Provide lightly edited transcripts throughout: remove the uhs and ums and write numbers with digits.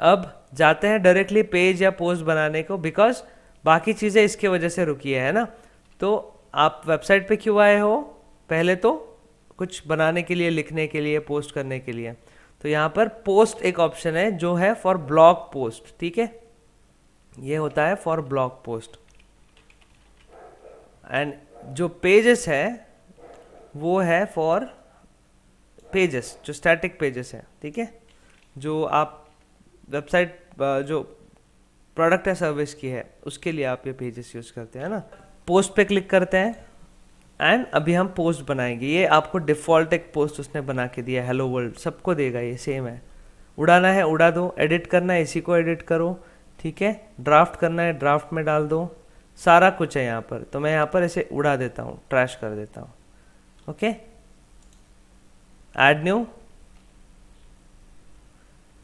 अब जाते हैं डायरेक्टली पेज या पोस्ट बनाने को, बिकॉज बाकी चीज़ें इसके वजह से रुकी है ना। तो आप वेबसाइट पे क्यों आए हो? पहले तो कुछ बनाने के लिए, लिखने के लिए, पोस्ट करने के लिए। तो यहाँ पर पोस्ट एक ऑप्शन है जो है फॉर ब्लॉग पोस्ट, ठीक है, ये होता है फॉर ब्लॉग पोस्ट। एंड जो पेजेस है वो है फॉर पेजेस, जो स्टैटिक पेजेस है, ठीक है, जो आप वेबसाइट जो प्रोडक्ट या सर्विस की है उसके लिए आप ये पेजेस यूज़ करते हैं ना। पोस्ट पे क्लिक करते हैं एंड अभी हम पोस्ट बनाएंगे। ये आपको डिफ़ॉल्ट एक पोस्ट उसने बना के दिया, हेलो वर्ल्ड, सबको देगा, ये सेम है। उड़ाना है उड़ा दो, एडिट करना है इसी को एडिट करो, ठीक है, ड्राफ्ट करना है ड्राफ्ट में डाल दो, सारा कुछ है यहाँ पर। तो मैं यहाँ पर ऐसे उड़ा देता हूँ, ट्रैश कर देता हूँ, ओके। ऐड न्यू,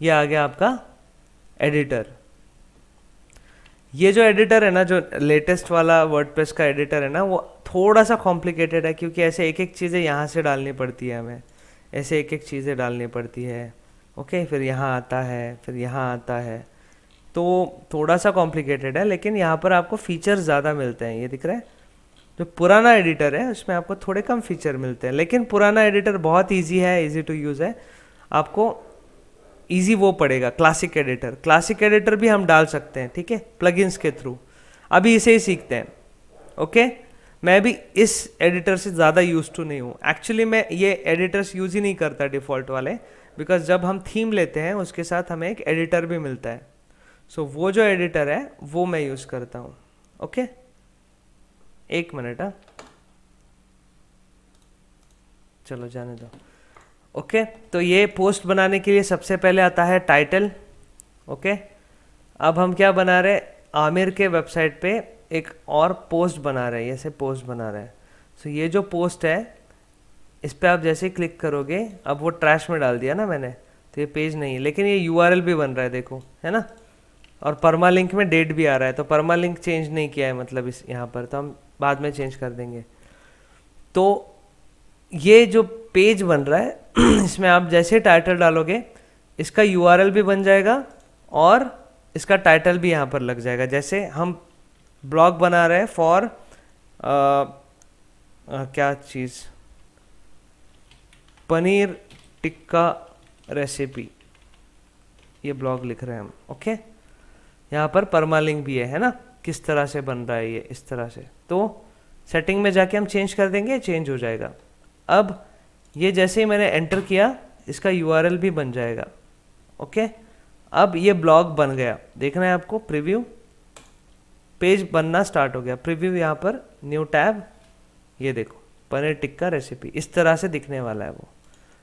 ये आ गया आपका एडिटर। ये जो एडिटर है ना, जो लेटेस्ट वाला वर्डप्रेस का एडिटर है ना, वो थोड़ा सा कॉम्प्लिकेटेड है, क्योंकि ऐसे एक एक चीज़ें यहाँ से डालनी पड़ती है हमें, ऐसे एक एक चीज़ें डालनी पड़ती है, ओके। फिर यहाँ आता है, फिर यहाँ आता है, तो थोड़ा सा कॉम्प्लिकेटेड है, लेकिन यहाँ पर आपको फीचर्स ज़्यादा मिलते हैं। ये दिख रहा है, जो पुराना एडिटर है उसमें आपको थोड़े कम फीचर मिलते हैं, लेकिन पुराना एडिटर बहुत ईजी है, ईजी टू यूज़ है। आपको ईजी वो पड़ेगा क्लासिक एडिटर। क्लासिक एडिटर भी हम डाल सकते हैं, ठीक है, प्लगइन्स के थ्रू। अभी इसे ही सीखते हैं, ओके। मैं भी इस एडिटर से ज़्यादा यूज टू नहीं हूँ एक्चुअली। मैं ये एडिटर्स यूज ही नहीं करता डिफ़ॉल्ट वाले, बिकॉज जब हम थीम लेते हैं उसके साथ हमें एक एडिटर भी मिलता है। सो वो जो एडिटर है वो मैं यूज़ करता हूँ, ओके। एक मिनट, हाँ, चलो जाने दो, ओके। तो ये पोस्ट बनाने के लिए सबसे पहले आता है टाइटल, ओके। अब हम क्या बना रहे हैं, आमिर के वेबसाइट पे एक और पोस्ट बना रहे हैं, ऐसे पोस्ट बना रहे हैं। सो ये जो पोस्ट है इस पर आप जैसे क्लिक करोगे, अब वो ट्रैश में डाल दिया ना मैंने, तो ये पेज नहीं, लेकिन ये यूआरएल भी बन रहा है, देखो, है ना। और परमा लिंक में डेट भी आ रहा है, तो परमा लिंक चेंज नहीं किया है मतलब इस यहाँ पर, तो हम बाद में चेंज कर देंगे। तो ये जो पेज बन रहा है इसमें आप जैसे टाइटल डालोगे इसका यूआरएल भी बन जाएगा और इसका टाइटल भी यहाँ पर लग जाएगा। जैसे हम ब्लॉग बना रहे हैं फॉर क्या चीज़, पनीर टिक्का रेसिपी, ये ब्लॉग लिख रहे हैं हम, ओके। यहाँ पर परमालिंक भी है ना, किस तरह से बन रहा है ये, इस तरह से। तो सेटिंग में जाके हम चेंज कर देंगे, चेंज हो जाएगा। अब ये जैसे ही मैंने एंटर किया इसका यूआरएल भी बन जाएगा, ओके। अब ये ब्लॉग बन गया, देखना है आपको, प्रीव्यू, पेज बनना स्टार्ट हो गया, प्रीव्यू, यहाँ पर न्यू टैब, ये देखो पनीर टिक्का रेसिपी, इस तरह से दिखने वाला है वो।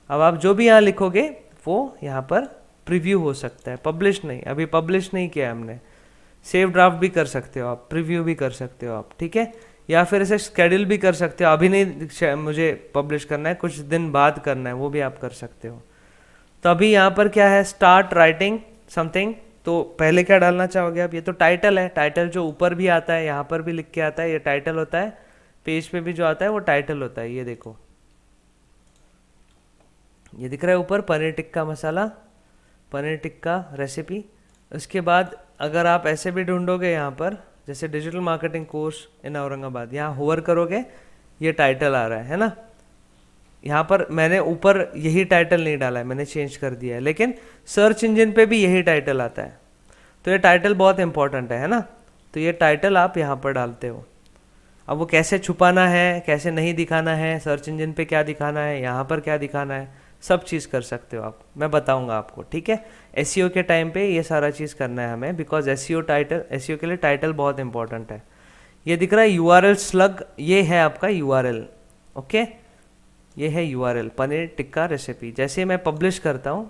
अब आप जो भी यहाँ लिखोगे वो यहाँ पर प्रीव्यू हो सकता है, पब्लिश नहीं, अभी पब्लिश नहीं किया हमने। सेव ड्राफ्ट भी कर सकते हो आप, प्रीव्यू भी कर सकते हो आप, ठीक है, या फिर इसे शेड्यूल भी कर सकते हो, अभी नहीं मुझे पब्लिश करना है, कुछ दिन बाद करना है, वो भी आप कर सकते हो। तो अभी यहाँ पर क्या है, स्टार्ट राइटिंग समथिंग, तो पहले क्या डालना चाहोगे आप? ये तो टाइटल है, टाइटल जो ऊपर भी आता है, यहाँ पर भी लिख के आता है, ये टाइटल होता है, पेज पे भी जो आता है वो टाइटल होता है। ये देखो, ये दिख रहा है ऊपर, पनीर टिक्का मसाला, पनीर टिक्का रेसिपी। उसके बाद अगर आप ऐसे भी ढूंढोगे यहाँ पर, जैसे digital marketing course in Aurangabad, यहाँ होवर करोगे ये टाइटल आ रहा है ना। यहाँ पर मैंने ऊपर यही टाइटल नहीं डाला है, मैंने चेंज कर दिया है, लेकिन सर्च इंजन पे भी यही टाइटल आता है। तो ये टाइटल बहुत इंपॉर्टेंट है ना। तो ये टाइटल आप यहाँ पर डालते हो। अब वो कैसे छुपाना है, कैसे नहीं दिखाना है, सर्च इंजन पे क्या दिखाना है, यहाँ पर क्या दिखाना है, सब चीज़ कर सकते हो आप, मैं बताऊंगा आपको, ठीक है। एसईओ के टाइम पे ये सारा चीज़ करना है हमें, बिकॉज एसईओ के लिए टाइटल बहुत इंपॉर्टेंट है। ये दिख रहा है यूआरएल स्लग, ये है आपका यूआरएल, ओके। ये है यूआरएल पनीर टिक्का रेसिपी। जैसे मैं पब्लिश करता हूँ,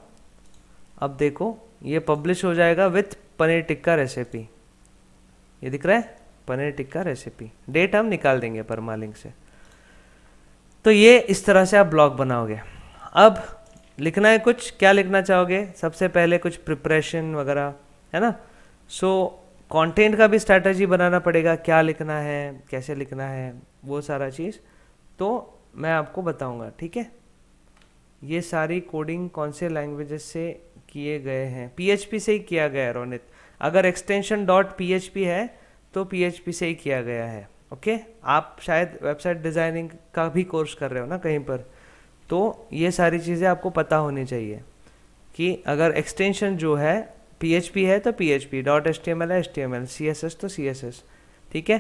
अब देखो ये पब्लिश हो जाएगा विथ पनीर टिक्का रेसिपी, ये दिख रहा है पनीर टिक्का रेसिपी। डेट हम निकाल देंगे परमालिंक से। तो ये इस तरह से आप ब्लॉग बनाओगे। अब लिखना है कुछ, क्या लिखना चाहोगे? सबसे पहले कुछ प्रिपरेशन वगैरह, है ना। सो कंटेंट का भी स्ट्रैटेजी बनाना पड़ेगा, क्या लिखना है, कैसे लिखना है, वो सारा चीज़ तो मैं आपको बताऊंगा, ठीक है। ये सारी कोडिंग कौन से लैंग्वेजेस से किए गए हैं, PHP से ही किया गया है रोनित। अगर एक्सटेंशन .php है तो PHP से ही किया गया है। ओके, आप शायद वेबसाइट डिज़ाइनिंग का भी कोर्स कर रहे हो ना कहीं पर, तो ये सारी चीज़ें आपको पता होनी चाहिए कि अगर एक्सटेंशन जो है PHP है तो PHP, .html है HTML, CSS तो CSS, ठीक है।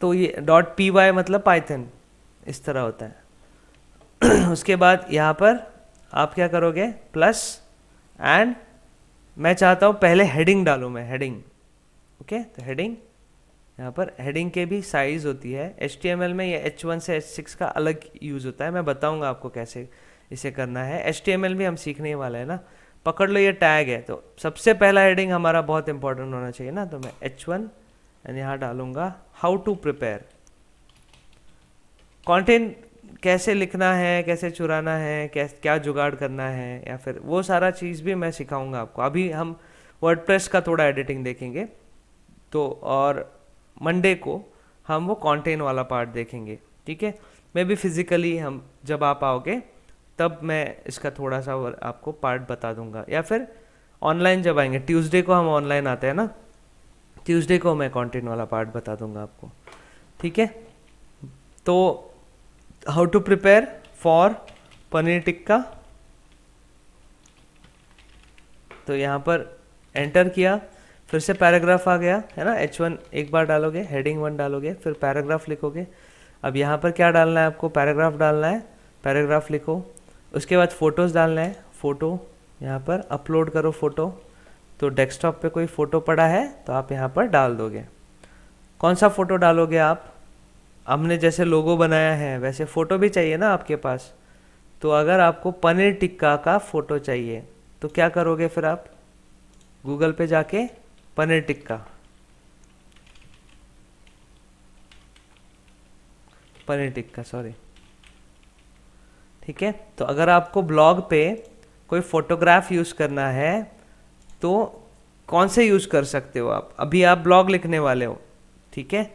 तो ये .py मतलब पाइथन, इस तरह होता है। उसके बाद यहाँ पर आप क्या करोगे, प्लस एंड मैं चाहता हूँ पहले हेडिंग डालूँ मैं, हेडिंग। ओके, तो हेडिंग, यहाँ पर हेडिंग के भी साइज़ होती है। HTML में ये H1 से H6 का अलग यूज़ होता है, मैं बताऊँगा आपको कैसे इसे करना है। HTML भी हम सीखने वाले हैं ना। पकड़ लो ये टैग है, तो सबसे पहला हेडिंग हमारा बहुत इंपॉर्टेंट होना चाहिए ना, तो मैं H1 एंड यहाँ डालूँगा हाउ टू प्रिपेयर। कंटेंट कैसे लिखना है, कैसे चुराना है, क्या जुगाड़ करना है, या फिर वो सारा चीज़ भी मैं सिखाऊंगा आपको। अभी हम वर्डप्रेस का थोड़ा एडिटिंग देखेंगे, तो और मंडे को हम वो कंटेंट वाला पार्ट देखेंगे, ठीक है। मैं भी फिजिकली, हम जब आप आओगे तब मैं इसका थोड़ा सा आपको पार्ट बता दूंगा, या फिर ऑनलाइन जब आएंगे, ट्यूसडे को हम ऑनलाइन आते हैं ना, ट्यूसडे को मैं कंटेंट वाला पार्ट बता दूंगा आपको, ठीक है। तो how to prepare for paneer tikka, तो यहाँ पर एंटर किया, फिर से पैराग्राफ आ गया है ना। H1 एक बार डालोगे, हेडिंग 1 डालोगे, फिर पैराग्राफ लिखोगे। अब यहाँ पर क्या डालना है आपको, पैराग्राफ डालना है, पैराग्राफ लिखो। उसके बाद फ़ोटोज़ डालना है, फ़ोटो यहाँ पर अपलोड करो फ़ोटो। तो डेस्कटॉप पे कोई फ़ोटो पड़ा है तो आप यहाँ पर डाल दोगे। कौन सा फ़ोटो डालोगे आप, हमने जैसे लोगो बनाया है वैसे फ़ोटो भी चाहिए ना आपके पास। तो अगर आपको पनीर टिक्का का फ़ोटो चाहिए तो क्या करोगे, फिर आप गूगल पे जाके पनीर टिक्का, सॉरी, ठीक है। तो अगर आपको ब्लॉग पे कोई फोटोग्राफ यूज़ करना है तो कौन से यूज़ कर सकते हो आप, अभी आप ब्लॉग लिखने वाले हो, ठीक है।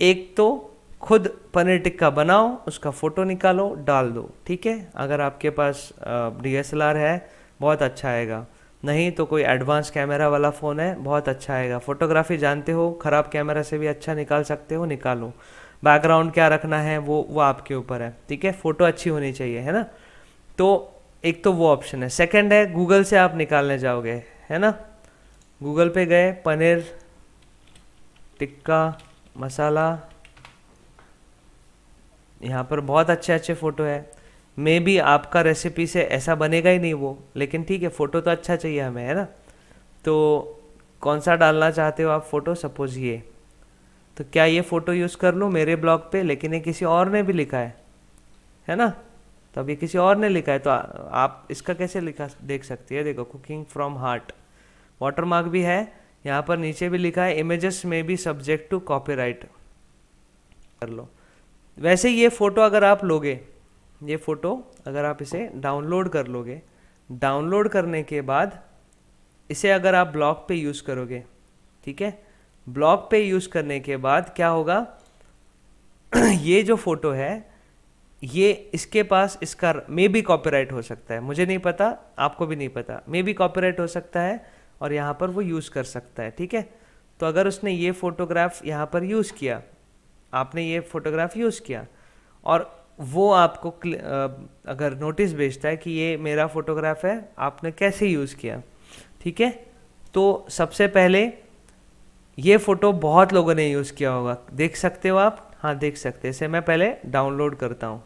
एक तो खुद पनीर टिक्का बनाओ, उसका फ़ोटो निकालो, डाल दो, ठीक है। अगर आपके पास DSLR है बहुत अच्छा आएगा, नहीं तो कोई एडवांस कैमरा वाला फ़ोन है बहुत अच्छा आएगा। फोटोग्राफी जानते हो, ख़राब कैमरा से भी अच्छा निकाल सकते हो, निकालो। बैकग्राउंड क्या रखना है वो आपके ऊपर है, ठीक है। फ़ोटो अच्छी होनी चाहिए, है ना। तो एक तो वो ऑप्शन है। सेकंड है गूगल से आप निकालने जाओगे, है ना। गूगल पे गए, पनीर टिक्का मसाला, यहाँ पर बहुत अच्छे अच्छे फ़ोटो है। मे बी आपका रेसिपी से ऐसा बनेगा ही नहीं वो, लेकिन ठीक है, फ़ोटो तो अच्छा चाहिए हमें, है ना। तो कौन सा डालना चाहते हो आप फ़ोटो, सपोज ये, तो क्या ये फ़ोटो यूज़ कर लूँ मेरे ब्लॉग पे, लेकिन ये किसी और ने भी लिखा है ना। तो अब ये किसी और ने लिखा है, तो आप इसका कैसे लिखा देख सकते हैं। देखो, कुकिंग फ्रॉम हार्ट, वाटरमार्क भी है, यहाँ पर नीचे भी लिखा है इमेजेस में भी सब्जेक्ट टू कॉपीराइट, कर लो। वैसे ये फ़ोटो अगर आप लोगे, ये फ़ोटो अगर आप इसे डाउनलोड कर लोगे, डाउनलोड करने के बाद इसे अगर आप ब्लॉग पे यूज़ करोगे, ठीक है, ब्लॉग पे यूज़ करने के बाद क्या होगा, ये जो फ़ोटो है ये इसके पास इसका मे बी कॉपीराइट हो सकता है, मुझे नहीं पता, आपको भी नहीं पता, मे बी कॉपीराइट हो सकता है और यहाँ पर वो यूज़ कर सकता है, ठीक है। तो अगर उसने ये फ़ोटोग्राफ यहाँ पर यूज़ किया, आपने ये फ़ोटोग्राफ यूज़ किया और वो आपको अगर नोटिस भेजता है कि ये मेरा फ़ोटोग्राफ है, आपने कैसे यूज़ किया, ठीक है। तो सबसे पहले ये फ़ोटो बहुत लोगों ने यूज़ किया होगा, देख सकते हो आप, हाँ देख सकते हैं। इसे मैं पहले डाउनलोड करता हूँ,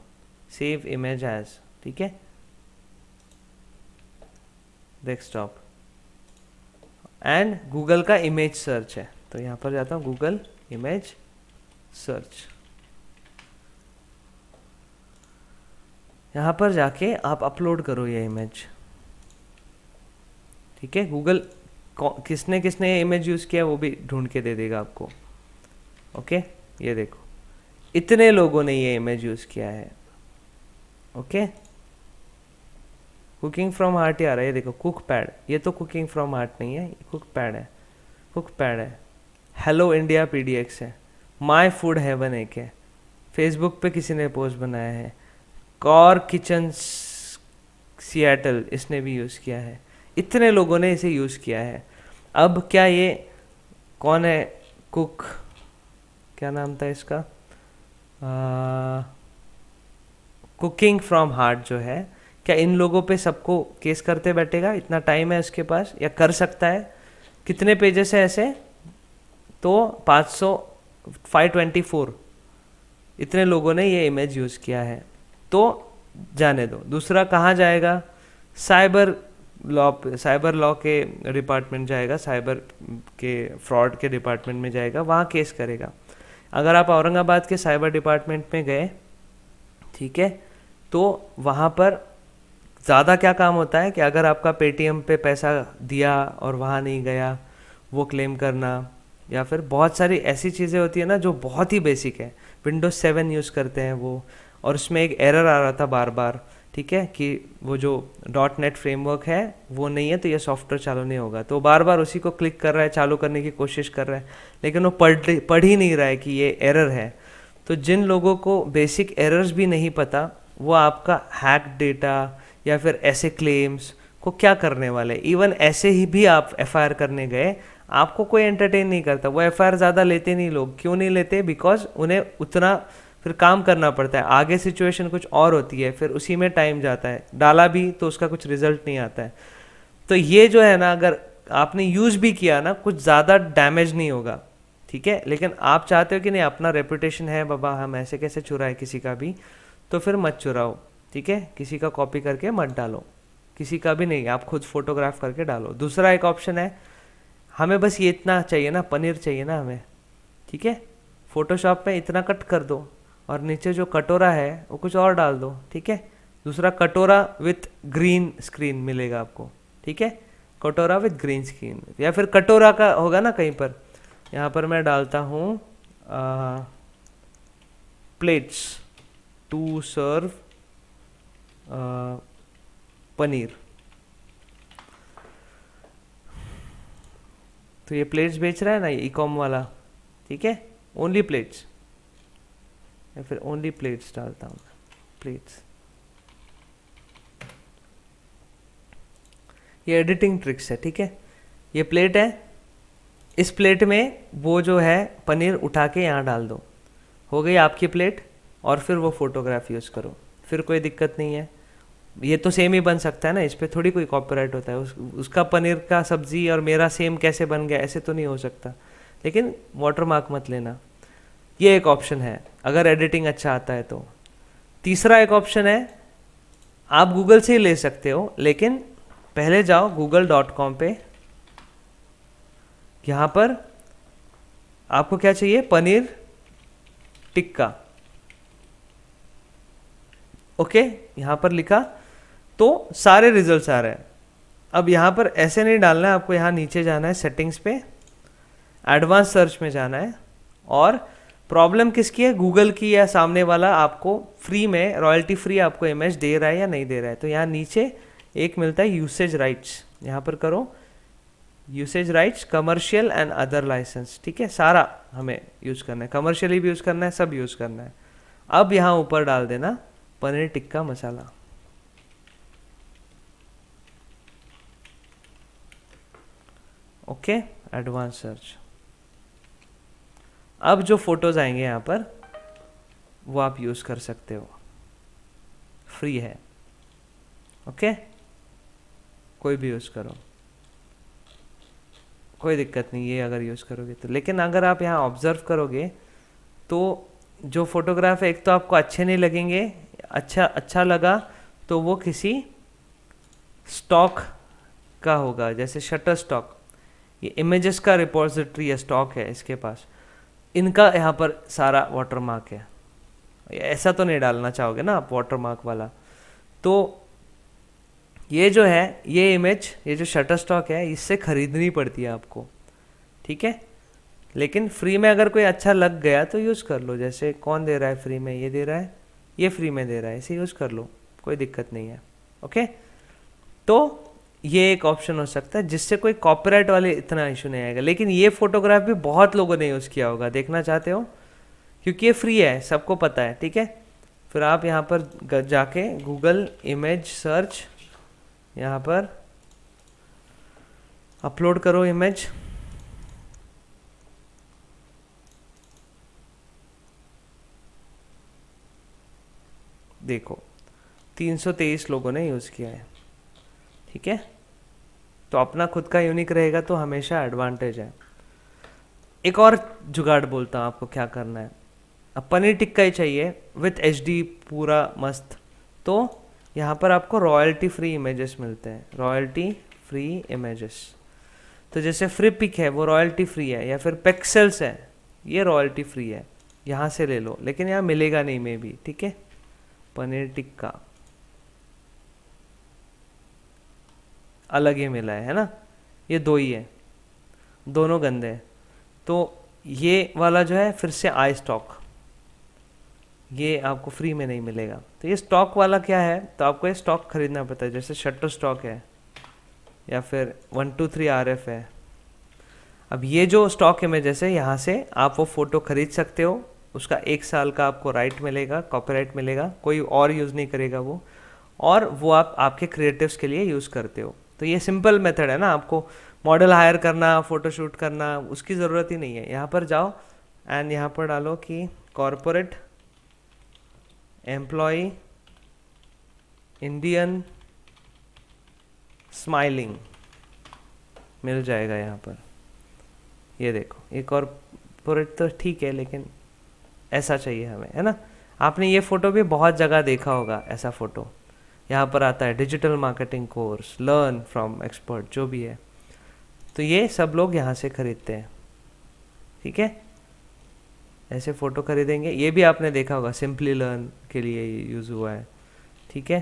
सेव इमेज एज, ठीक है, डेस्कटॉप, एंड गूगल का इमेज सर्च है, तो यहाँ पर जाता हूँ गूगल इमेज सर्च। यहाँ पर जाके आप अपलोड करो ये इमेज, ठीक है। गूगल किसने किसने ये इमेज यूज़ किया वो भी ढूंढ के दे देगा आपको, ओके। ये देखो, इतने लोगों ने ये इमेज यूज़ किया है, ओके। कुकिंग फ्रॉम हार्ट ही आ रहा है, ये देखो, कुक पैड, ये तो कुकिंग फ्रॉम हार्ट नहीं है, ये कुक पैड है, कुक पैड है। हेलो इंडिया PDX है, माई फूड हेवन एक है, फेसबुक पे किसी ने पोस्ट बनाया है, कॉर किचन सियाटल, इसने भी यूज़ किया है, इतने लोगों ने इसे यूज़ किया है। अब क्या ये कौन है, कुक, क्या नाम था इसका, कुकिंग फ्रॉम हार्ट जो है, क्या इन लोगों पे सबको केस करते बैठेगा? इतना टाइम है उसके पास, या कर सकता है? कितने पेजेस है ऐसे? तो 524 इतने लोगों ने ये इमेज यूज़ किया है, तो जाने दो। दूसरा कहाँ जाएगा? साइबर लॉ के डिपार्टमेंट जाएगा, साइबर के फ्रॉड के डिपार्टमेंट में जाएगा, वहाँ केस करेगा। अगर आप औरंगाबाद के साइबर डिपार्टमेंट में गए, ठीक है, तो वहाँ पर ज़्यादा क्या काम होता है कि अगर आपका पेटीएम पे पैसा दिया और वहाँ नहीं गया, वो क्लेम करना, या फिर बहुत सारी ऐसी चीज़ें होती है ना जो बहुत ही बेसिक है। विंडोज 7 यूज़ करते हैं वो, और उसमें एक एरर आ रहा था बार बार, ठीक है, कि वो जो .NET फ्रेमवर्क है वो नहीं है, तो ये सॉफ्टवेयर चालू नहीं होगा। तो बार बार उसी को क्लिक कर रहा है, चालू करने की कोशिश कर रहा है, लेकिन वो पढ़ ही नहीं रहा है कि ये एरर है। तो जिन लोगों को बेसिक एरर्स भी नहीं पता, वो आपका हैक डेटा या फिर ऐसे क्लेम्स को क्या करने वाले। इवन ऐसे ही भी आप FIR करने गए, आपको कोई एंटरटेन नहीं करता। वो FIR ज़्यादा लेते नहीं लोग। क्यों नहीं लेते? बिकॉज उन्हें उतना फिर काम करना पड़ता है, आगे सिचुएशन कुछ और होती है, फिर उसी में टाइम जाता है, डाला भी तो उसका कुछ रिजल्ट नहीं आता है। तो ये जो है ना, अगर आपने यूज़ भी किया ना, कुछ ज़्यादा डैमेज नहीं होगा, ठीक है। लेकिन आप चाहते हो कि नहीं, अपना रेपुटेशन है बाबा, हम ऐसे कैसे चुराए किसी का भी, तो फिर मत चुराओ, ठीक है। किसी का कॉपी करके मत डालो, किसी का भी नहीं, आप खुद फोटोग्राफ करके डालो। दूसरा एक ऑप्शन है, हमें बस ये इतना चाहिए ना, पनीर चाहिए ना हमें, ठीक है, फोटोशॉप में इतना कट कर दो और नीचे जो कटोरा है वो कुछ और डाल दो, ठीक है। दूसरा कटोरा विथ ग्रीन स्क्रीन मिलेगा आपको, ठीक है, कटोरा विथ ग्रीन स्क्रीन, या फिर कटोरा का होगा ना कहीं पर। यहाँ पर मैं डालता हूँ प्लेट्स टू सर्व पनीर, तो ये प्लेट्स बेच रहा है ना, ये ई-कॉम वाला, ठीक है, ओनली प्लेट्स, या फिर ओनली प्लेट्स डालता हूँ, प्लेट्स। ये एडिटिंग ट्रिक्स है, ठीक है। ये प्लेट है, इस प्लेट में वो जो है पनीर उठा के यहाँ डाल दो, हो गई आपकी प्लेट, और फिर वो फोटोग्राफ यूज़ करो, फिर कोई दिक्कत नहीं है। ये तो सेम ही बन सकता है ना, इस पर थोड़ी कोई कॉपीराइट होता है। उसका पनीर का सब्जी और मेरा सेम कैसे बन गया, ऐसे तो नहीं हो सकता। लेकिन वाटरमार्क मत लेना, ये एक ऑप्शन है अगर एडिटिंग अच्छा आता है तो। तीसरा एक ऑप्शन है, आप गूगल से ही ले सकते हो, लेकिन पहले जाओ google.com पे, यहाँ पर आपको क्या चाहिए, पनीर टिक्का, ओके, यहाँ पर लिखा तो सारे रिजल्ट्स आ रहे हैं। अब यहाँ पर ऐसे नहीं डालना है आपको, यहाँ नीचे जाना है सेटिंग्स पे, एडवांस सर्च में जाना है, और प्रॉब्लम किसकी है, गूगल की, या सामने वाला आपको फ्री में, रॉयल्टी फ्री आपको इमेज दे रहा है या नहीं दे रहा है। तो यहाँ नीचे एक मिलता है यूसेज राइट्स, यहाँ पर करो usage rights, commercial and other licence, ठीक है, सारा हमें यूज़ करना है, कमर्शियली भी यूज़ करना है, सब यूज़ करना है। अब यहाँ ऊपर डाल देना paneer tikka masala, okay, advance search. अब जो फोटोज आएंगे यहाँ पर वो आप यूज़ कर सकते हो, फ्री है, ओके, कोई भी यूज़ करो, कोई दिक्कत नहीं ये अगर यूज़ करोगे तो। लेकिन अगर आप यहाँ ऑब्जर्व करोगे तो जो फोटोग्राफ है, एक तो आपको अच्छे नहीं लगेंगे, अच्छा लगा तो वो किसी स्टॉक का होगा, जैसे शटर स्टॉक, ये इमेजेस का रिपोजिटरी है, स्टॉक है इसके पास, इनका यहाँ पर सारा वाटरमार्क है। ऐसा तो नहीं डालना चाहोगे ना आप वाटरमार्क वाला। तो ये जो है, ये इमेज, ये जो शटर स्टॉक है, इससे खरीदनी पड़ती है आपको, ठीक है। लेकिन फ्री में अगर कोई अच्छा लग गया तो यूज़ कर लो, जैसे कौन दे रहा है फ्री में, ये दे रहा है, ये फ्री में दे रहा है, इसे यूज़ कर लो, कोई दिक्कत नहीं है, ओके। तो ये एक ऑप्शन हो सकता है जिससे कोई कॉपीराइट वाले इतना इशू नहीं आएगा। लेकिन ये फोटोग्राफ भी बहुत लोगों ने यूज़ किया होगा, देखना चाहते हो, क्योंकि ये फ्री है, सबको पता है, ठीक है। फिर आप यहाँ पर जाके गूगल इमेज सर्च यहाँ पर अपलोड करो इमेज। देखो 323 लोगों ने यूज़ किया है, ठीक है। तो अपना खुद का यूनिक रहेगा तो हमेशा एडवांटेज है। एक और जुगाड़ बोलता हूँ आपको क्या करना है। अब पनीर टिक्का ही चाहिए विथ HD पूरा मस्त, तो यहाँ पर आपको रॉयल्टी फ्री इमेजेस मिलते हैं, रॉयल्टी फ्री इमेजेस। तो जैसे फ्री पिक है वो रॉयल्टी फ्री है, या फिर पिक्सेल्स है ये रॉयल्टी फ्री है, यहाँ से ले लो, लेकिन यहाँ मिलेगा नहीं मे भी, ठीक है। पनीर टिक्का अलग ही मिला है ना, ये दो ही है, दोनों गंदे हैं। तो ये वाला जो है फिर से आई स्टॉक, ये आपको फ्री में नहीं मिलेगा। तो ये स्टॉक वाला क्या है, तो आपको ये स्टॉक खरीदना पड़ता है, जैसे शटर स्टॉक है या फिर 123 RF है। अब ये जो स्टॉक इमेजेस है यहाँ से आप वो फ़ोटो खरीद सकते हो, उसका 1 साल का आपको राइट मिलेगा, कॉपीराइट मिलेगा, कोई और यूज़ नहीं करेगा वो, और वो आप आपके क्रिएटिव्स के लिए यूज़ करते हो। तो ये सिंपल मेथड है ना, आपको मॉडल हायर करना, फ़ोटो शूट करना उसकी ज़रूरत ही नहीं है। यहाँ पर जाओ एंड यहाँ पर डालो कि कॉरपोरेट एम्प्लॉय इंडियन स्माइलिंग, मिल जाएगा यहाँ पर। ये देखो, ये कॉरपोरेट तो ठीक है, लेकिन ऐसा चाहिए हमें, है ना। आपने ये फ़ोटो भी बहुत जगह देखा होगा, ऐसा फ़ोटो यहाँ पर आता है, digital marketing course, learn from expert, जो भी है। तो ये सब लोग यहाँ से खरीदते हैं, ठीक है। ऐसे फ़ोटो खरीदेंगे, ये भी आपने देखा होगा, सिंपली लर्न के लिए यूज़ हुआ है, ठीक है।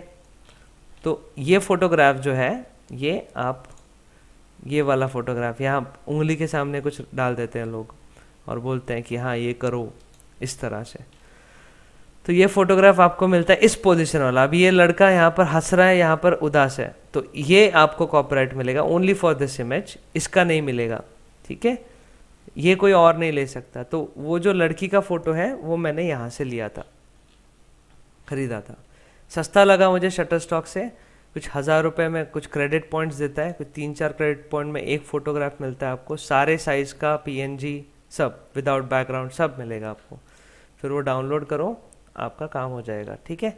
तो ये फ़ोटोग्राफ जो है, ये आप ये वाला फ़ोटोग्राफ यहाँ उंगली के सामने कुछ डाल देते हैं लोग और बोलते हैं कि हाँ ये करो इस तरह से। तो ये फोटोग्राफ आपको मिलता है इस पोजीशन वाला। अभी ये लड़का यहाँ पर हंस रहा है, यहाँ पर उदास है, तो ये आपको कॉपीराइट मिलेगा ओनली फॉर दिस इमेज, इसका नहीं मिलेगा, ठीक है। ये कोई और नहीं ले सकता। तो वो जो लड़की का फ़ोटो है वो मैंने यहाँ से लिया था, ख़रीदा था, सस्ता लगा मुझे शटर स्टॉक से, कुछ 1000 रुपये में कुछ क्रेडिट पॉइंट्स देता है, कुछ 3-4 क्रेडिट पॉइंट में एक फ़ोटोग्राफ मिलता है आपको, सारे साइज़ का PNG सब, विदाउट बैकग्राउंड सब मिलेगा आपको। फिर वो डाउनलोड करो, आपका काम हो जाएगा, ठीक है।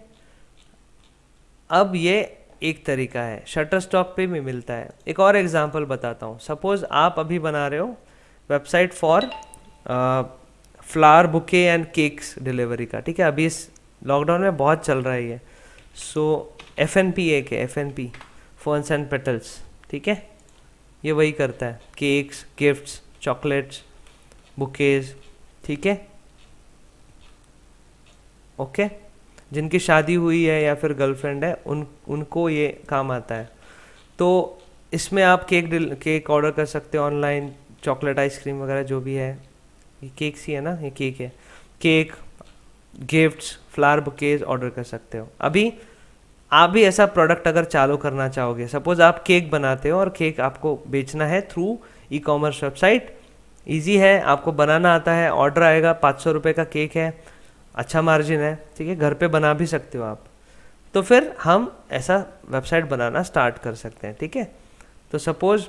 अब ये एक तरीका है, शटर स्टॉक पे भी मिलता है। एक और एग्जांपल बताता हूँ। सपोज़ आप अभी बना रहे हो website for flower bouquet and cakes delivery का, ठीक है। अभी इस लॉकडाउन में बहुत चल रहा है ये। सो FNP एक है, FNP फर्न्स एंड पेटल्स, ठीक है। ये वही करता है, केक्स, गिफ्ट्स, चॉकलेट्स, बुकेज, ठीक है, ओके। जिनकी शादी हुई है या फिर गर्लफ्रेंड है उनको ये काम आता है। तो इसमें आप केक ऑर्डर कर सकते हो ऑनलाइन, चॉकलेट आइसक्रीम वगैरह जो भी है, ये केक्स ही है ना, ये केक है, cake, gifts, flower bouquets order कर सकते हो। अभी आप भी ऐसा प्रोडक्ट अगर चालू करना चाहोगे, सपोज आप केक बनाते हो और केक आपको बेचना है थ्रू ई-कॉमर्स वेबसाइट, ईजी है, आपको बनाना आता है, ऑर्डर आएगा, 500 रुपये का केक है, अच्छा मार्जिन है, ठीक है, घर पे बना भी सकते हो आप। तो फिर हम ऐसा वेबसाइट बनाना स्टार्ट कर सकते हैं, ठीक है। तो सपोज़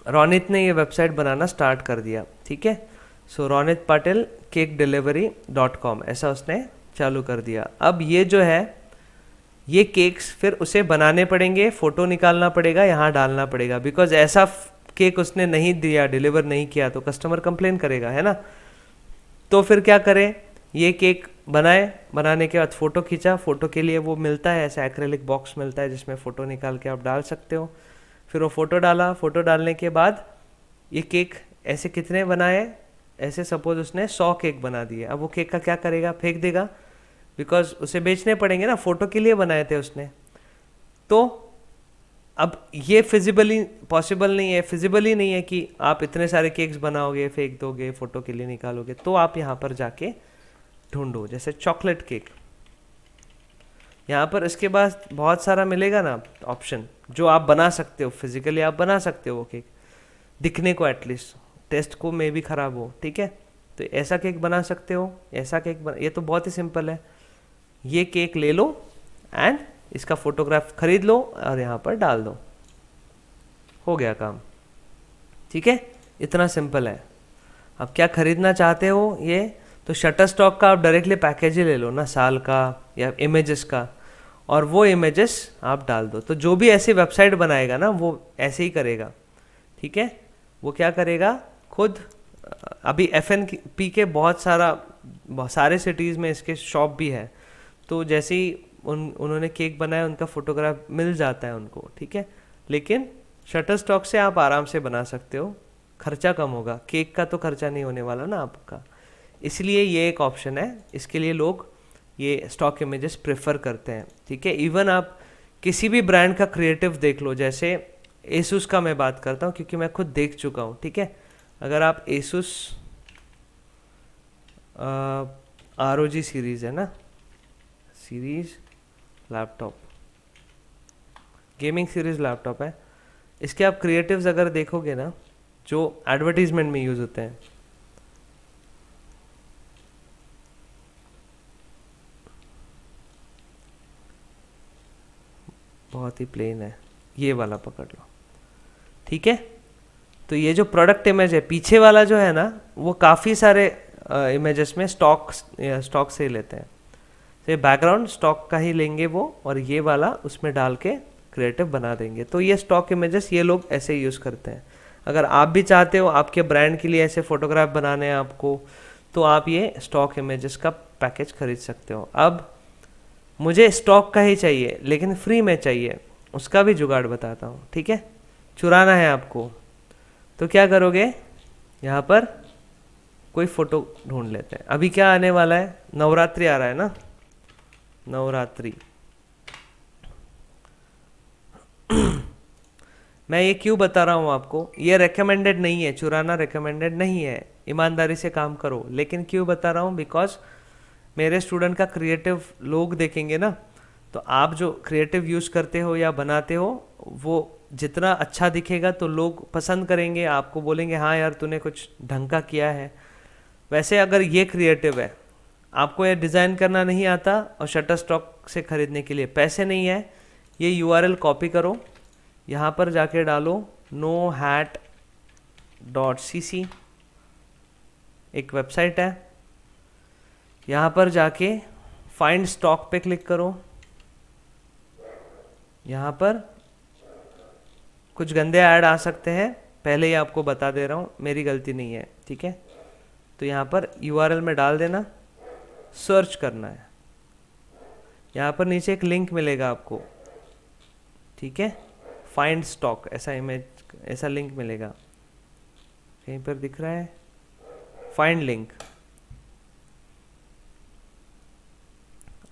रोनित ने ये वेबसाइट बनाना स्टार्ट कर दिया, ठीक है। सो रोनित पाटिल cakeDelivery.com ऐसा उसने चालू कर दिया। अब ये जो है ये केक्स फिर उसे बनाने पड़ेंगे, फ़ोटो निकालना पड़ेगा, यहाँ डालना पड़ेगा, बिकॉज ऐसा केक उसने नहीं दिया, डिलीवर नहीं किया तो कस्टमर कंप्लेन करेगा, है ना। तो फिर क्या करें, ये केक बनाने के बाद फ़ोटो खींचा, फ़ोटो के लिए वो मिलता है ऐसा एक्रेलिक बॉक्स मिलता है जिसमें फ़ोटो निकाल के आप डाल सकते हो। फिर वो फ़ोटो डाला, फ़ोटो डालने के बाद ये केक ऐसे कितने बनाए, ऐसे सपोज उसने 100 केक बना दिए। अब वो केक का क्या करेगा, फेंक देगा, बिकॉज उसे बेचने पड़ेंगे ना, फ़ोटो के लिए बनाए थे उसने। तो अब ये फिजिबली पॉसिबल नहीं है, फिजिबल ही नहीं है कि आप इतने सारे केक्स बनाओगे, फेंक दोगे, फ़ोटो के लिए निकालोगे। तो आप यहाँ पर जाके ढूंढो, जैसे चॉकलेट केक, यहाँ पर इसके बाद बहुत सारा मिलेगा ना ऑप्शन जो आप बना सकते हो, फिजिकली आप बना सकते हो वो केक, दिखने को एटलीस्ट, टेस्ट को में भी ख़राब हो, ठीक है। तो ऐसा केक बना सकते हो, ऐसा केक ये तो बहुत ही सिंपल है। ये केक ले लो एंड इसका फोटोग्राफ खरीद लो और यहाँ पर डाल दो, हो गया काम। ठीक है, इतना सिंपल है। अब क्या खरीदना चाहते हो ये, तो शटर स्टॉक का आप डायरेक्टली पैकेज ही ले लो ना, साल का या इमेजेस का, और वो इमेजेस आप डाल दो। तो जो भी ऐसी वेबसाइट बनाएगा ना वो ऐसे ही करेगा। ठीक है, वो क्या करेगा खुद, अभी FNP के बहुत सारे सिटीज़ में इसके शॉप भी है, तो जैसे ही उन्होंने केक बनाया उनका फोटोग्राफ मिल जाता है उनको। ठीक है, लेकिन शटर स्टॉक से आप आराम से बना सकते हो, खर्चा कम होगा, केक का तो खर्चा नहीं होने वाला ना आपका, इसलिए ये एक ऑप्शन है। इसके लिए लोग ये स्टॉक इमेजेस प्रेफर करते हैं। ठीक है, इवन आप किसी भी ब्रांड का क्रिएटिव देख लो, जैसे एसुस का मैं बात करता हूँ क्योंकि मैं खुद देख चुका हूँ। ठीक है, अगर आप एसुस ROG सीरीज है ना, series laptop, gaming series laptop है, इसके आप क्रिएटिव्स अगर देखोगे ना जो एडवर्टीजमेंट में यूज होते हैं, बहुत ही प्लेन है, ये वाला पकड़ लो। ठीक है, तो ये जो प्रोडक्ट इमेज है पीछे वाला जो है ना, वो काफ़ी सारे इमेजेस में स्टॉक से ही लेते हैं। तो ये बैकग्राउंड स्टॉक का ही लेंगे वो, और ये वाला उसमें डाल के क्रिएटिव बना देंगे। तो ये स्टॉक इमेजेस ये लोग ऐसे ही यूज़ करते हैं। अगर आप भी चाहते हो आपके ब्रांड के लिए ऐसे फोटोग्राफ बनाने हैं आपको, तो आप ये स्टॉक इमेजेस का पैकेज खरीद सकते हो। अब मुझे स्टॉक का ही चाहिए लेकिन फ्री में चाहिए, उसका भी जुगाड़ बताता हूँ। ठीक है, चुराना है आपको तो क्या करोगे, यहाँ पर कोई फ़ोटो ढूंढ लेते हैं। अभी क्या आने वाला है, नवरात्रि आ रहा है ना, नवरात्रि मैं ये क्यों बता रहा हूँ आपको, ये रेकमेंडेड नहीं है, चुराना रेकमेंडेड नहीं है, ईमानदारी से काम करो। लेकिन क्यों बता रहा हूँ, बिकॉज मेरे स्टूडेंट का क्रिएटिव लोग देखेंगे ना, तो आप जो क्रिएटिव यूज़ करते हो या बनाते हो वो जितना अच्छा दिखेगा तो लोग पसंद करेंगे, आपको बोलेंगे हाँ यार तूने कुछ ढंग का किया है। वैसे अगर ये क्रिएटिव है, आपको ये डिज़ाइन करना नहीं आता और शटर स्टॉक से ख़रीदने के लिए पैसे नहीं है, ये URL कॉपी करो, यहाँ पर जाके डालो nohat.cc, एक वेबसाइट है, यहाँ पर जाके फाइंड स्टॉक पे क्लिक करो। यहाँ पर कुछ गंदे ऐड आ सकते हैं, पहले ही आपको बता दे रहा हूँ, मेरी गलती नहीं है। ठीक है, तो यहाँ पर URL में डाल देना, सर्च करना है, यहाँ पर नीचे एक लिंक मिलेगा आपको। ठीक है, फाइंड स्टॉक ऐसा इमेज, ऐसा लिंक मिलेगा, कहीं पर दिख रहा है फाइंड लिंक।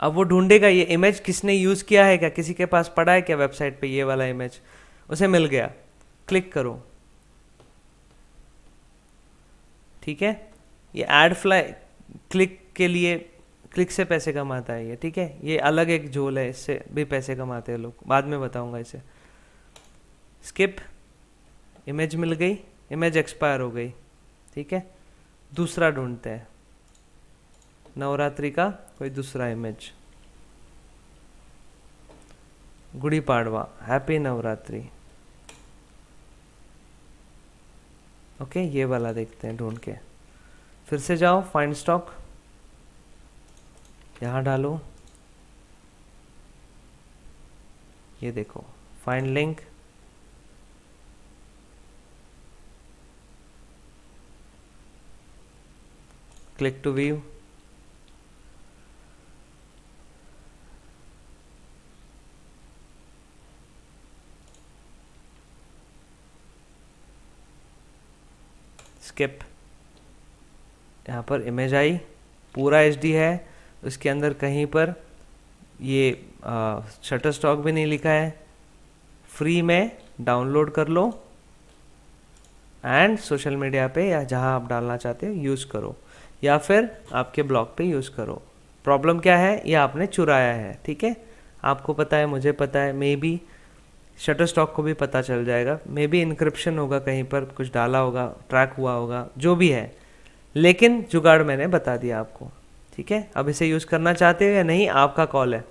अब वो ढूंढेगा ये इमेज किसने यूज़ किया है, क्या किसी के पास पड़ा है क्या वेबसाइट पे ये वाला इमेज, उसे मिल गया, क्लिक करो। ठीक है, ये एड फ्लाई क्लिक के लिए, क्लिक से पैसे कमाता है ये। ठीक है, ये अलग एक झोल है, इससे भी पैसे कमाते हैं लोग, बाद में बताऊंगा इसे। स्किप, इमेज मिल गई, इमेज एक्सपायर हो गई। ठीक है, दूसरा ढूंढते हैं, नवरात्रि का कोई दूसरा image, Gudi Padwa, happy Navratri. Okay, ये वाला देखते हैं ढूंढ के, फिर से जाओ फाइंड स्टॉक, यहाँ डालो, ये देखो find link, click to view, skip, यहाँ पर इमेज आई, पूरा HD है, उसके अंदर कहीं पर ये शटर स्टॉक भी नहीं लिखा है, फ्री में डाउनलोड कर लो एंड सोशल मीडिया पे या जहाँ आप डालना चाहते हो यूज़ करो, या फिर आपके ब्लॉग पे यूज़ करो। प्रॉब्लम क्या है, ये आपने चुराया है। ठीक है, आपको पता है, मुझे पता है, मे बी शटर स्टॉक को भी पता चल जाएगा, मे बी इनक्रिप्शन होगा, कहीं पर कुछ डाला होगा, ट्रैक हुआ होगा, जो भी है, लेकिन जुगाड़ मैंने बता दिया आपको। ठीक है, अब इसे यूज़ करना चाहते हो या नहीं, आपका कॉल है।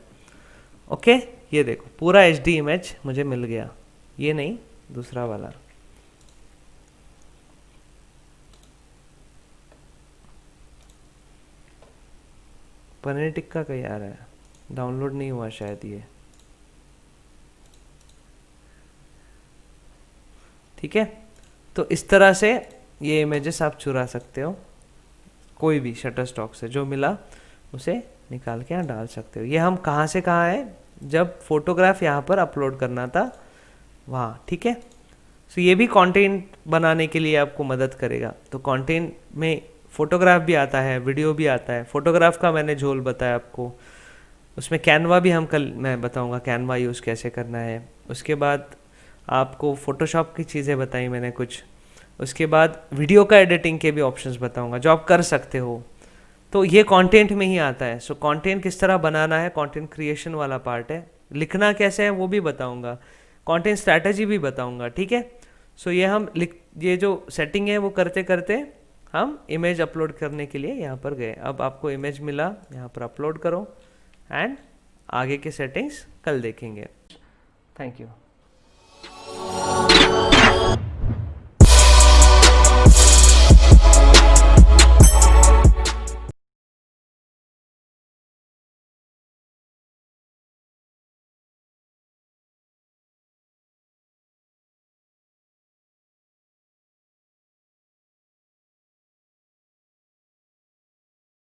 ओके, ये देखो पूरा HD इमेज मुझे मिल गया, ये नहीं दूसरा वाला। पनीर टिक्का कहीं आ रहा है, डाउनलोड नहीं हुआ शायद ये। ठीक है, तो इस तरह से ये इमेजेस आप चुरा सकते हो, कोई भी शटर स्टॉक से जो मिला उसे निकाल के यहाँ डाल सकते हो। ये हम कहाँ से कहाँ है, जब फोटोग्राफ यहाँ पर अपलोड करना था वहाँ। ठीक है, सो ये भी कंटेंट बनाने के लिए आपको मदद करेगा। तो कंटेंट में फोटोग्राफ भी आता है, वीडियो भी आता है। फोटोग्राफ का मैंने झोल बताया आपको, उसमें कैनवा भी हम कल मैं बताऊंगा कैनवा यूज़ कैसे करना है। उसके बाद आपको फोटोशॉप की चीज़ें बताई मैंने कुछ। उसके बाद वीडियो का एडिटिंग के भी ऑप्शंस बताऊंगा जो आप कर सकते हो। तो ये कंटेंट में ही आता है। सो कंटेंट किस तरह बनाना है, कंटेंट क्रिएशन वाला पार्ट है। लिखना कैसे है वो भी बताऊंगा, कंटेंट स्ट्रैटेजी भी बताऊंगा। ठीक है, सो ये जो सेटिंग है वो करते करते हम इमेज अपलोड करने के लिए यहाँ पर गए। अब आपको इमेज मिला, यहाँ पर अपलोड करो एंड आगे के सेटिंग्स कल देखेंगे। Thank you.